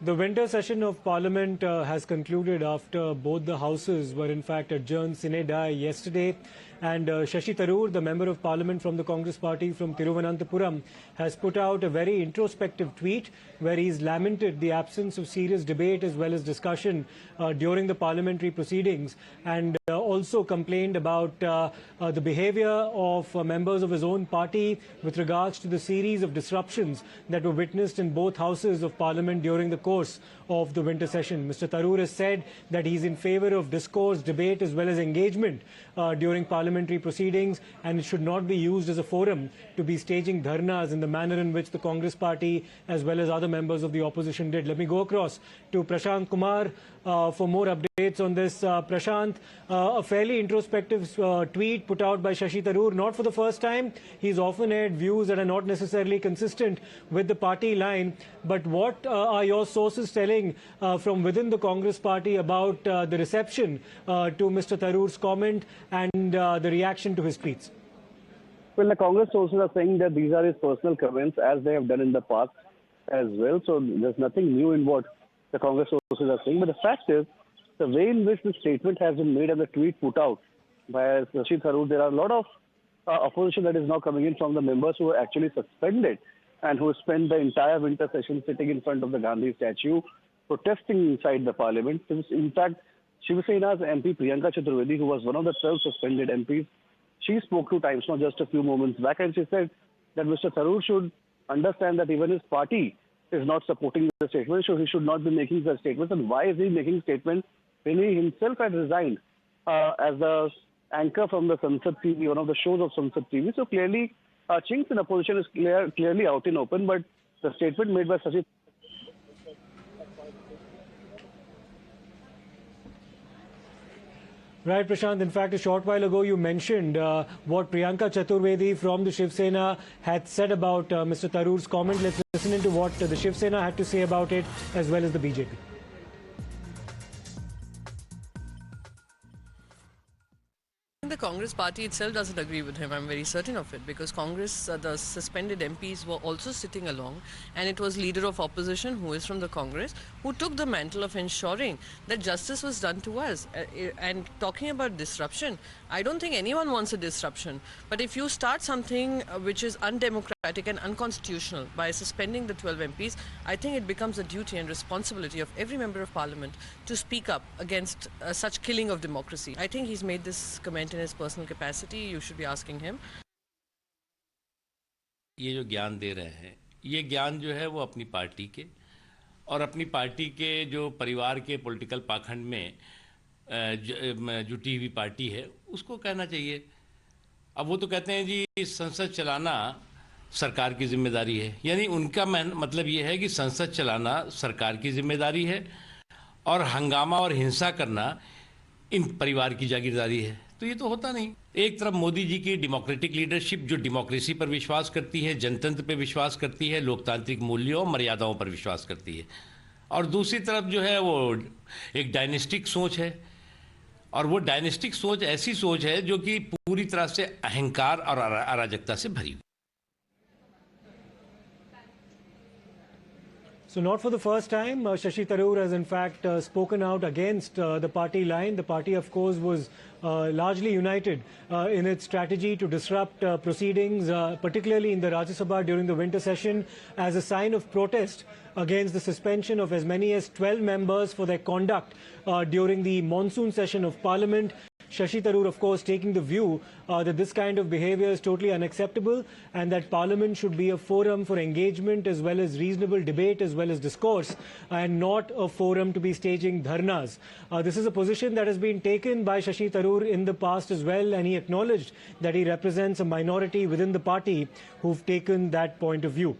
The winter session of Parliament has concluded after both the houses were in fact adjourned sine die yesterday, and Shashi Tharoor, the Member of Parliament from the Congress Party from Thiruvananthapuram, has put out a very introspective tweet where he's lamented the absence of serious debate as well as discussion during the parliamentary proceedings, and also complained about the behavior of members of his own party with regards to the series of disruptions that were witnessed in both houses of Parliament during the course of the winter session. Mr. Tharoor has said that he's in favor of discourse, debate as well as engagement during parliamentary proceedings, and it should not be used as a forum to be staging dharnas in the manner in which the Congress Party as well as other members of the opposition did. Let me go across to Prashant Kumar for more updates on this. Prashant, a fairly introspective tweet put out by Shashi Tharoor, not for the first time. He's often had views that are not necessarily consistent with the party line. But what are your sources telling from within the Congress Party about the reception to Mr. Tharoor's comment and the reaction to his tweets? Well, the Congress sources are saying that these are his personal comments, as they have done in the past as well. So there's nothing new in what the Congress sources are saying. But the fact is, the way in which the statement has been made and the tweet put out by Shashi Tharoor, there are a lot of opposition that is now coming in from the members who were actually suspended and who spent the entire winter session sitting in front of the Gandhi statue, protesting inside the parliament. In fact, Shiv Sena's MP Priyanka Chaturvedi, who was one of the 12 suspended MPs, she spoke 2 times, not just a few moments back, and she said that Mr. Tharoor should understand that even his party is not supporting the statement, so he should not be making such statements. And why is he making statements when he himself had resigned as the anchor from the Sansad TV, one of the shows of Sansad TV? So clearly, chinks in opposition is clearly out in open, but the statement made by Shashi. Right, Prashant. In fact, a short while ago, you mentioned what Priyanka Chaturvedi from the Shiv Sena had said about Mr. Tharoor's comment. Let's listen into what the Shiv Sena had to say about it, as well as the BJP. The Congress party itself doesn't agree with him. I'm very certain of it, because Congress, the suspended MPs were also sitting along, and it was leader of opposition, who is from the Congress, who took the mantle of ensuring that justice was done to us. And talking about disruption, I don't think anyone wants a disruption. But if you start something which is undemocratic and unconstitutional by suspending the 12 MPs, I think it becomes a duty and responsibility of every member of parliament to speak up against such killing of democracy. I think he's made this comment in his personal capacity. You should be asking him. ये जो ज्ञान दे रहे हैं, ये ज्ञान जो है वो अपनी पार्टी के और अपनी पार्टी के जो परिवार के पॉलिटिकल पाखंड में जुटी हुई पार्टी है, उसको कहना चाहिए। अब वो तो कहते हैं जी संसद चलाना सरकार की जिम्मेदारी है, यानी उनका मतलब ये है कि संसद चलाना सरकार की जिम्मेदारी है और हंगामा और हिंसा करना इन परिवार की जागीरदारी है। तो ये तो होता नहीं। एक तरफ मोदी जी की डेमोक्रेटिक लीडरशिप जो डेमोक्रेसी पर विश्वास करती है, जनतंत्र पर विश्वास करती है, लोकतांत्रिक मूल्यों और मर्यादाओं पर विश्वास करती है, और दूसरी तरफ जो है वो एक डायनेस्टिक सोच है, और वो डायनेस्टिक सोच ऐसी सोच है जो कि पूरी तरह से अहंकार और अराजकता से भरी हुई। So not for the first time, Shashi Tharoor has in fact spoken out against the party line. The party, of course, was largely united in its strategy to disrupt proceedings, particularly in the Rajya Sabha during the winter session, as a sign of protest against the suspension of as many as 12 members for their conduct during the monsoon session of Parliament. Shashi Tharoor, of course, taking the view that this kind of behavior is totally unacceptable and that Parliament should be a forum for engagement as well as reasonable debate as well as discourse, and not a forum to be staging dharnas. This is a position that has been taken by Shashi Tharoor in the past as well, and he acknowledged that he represents a minority within the party who've taken that point of view.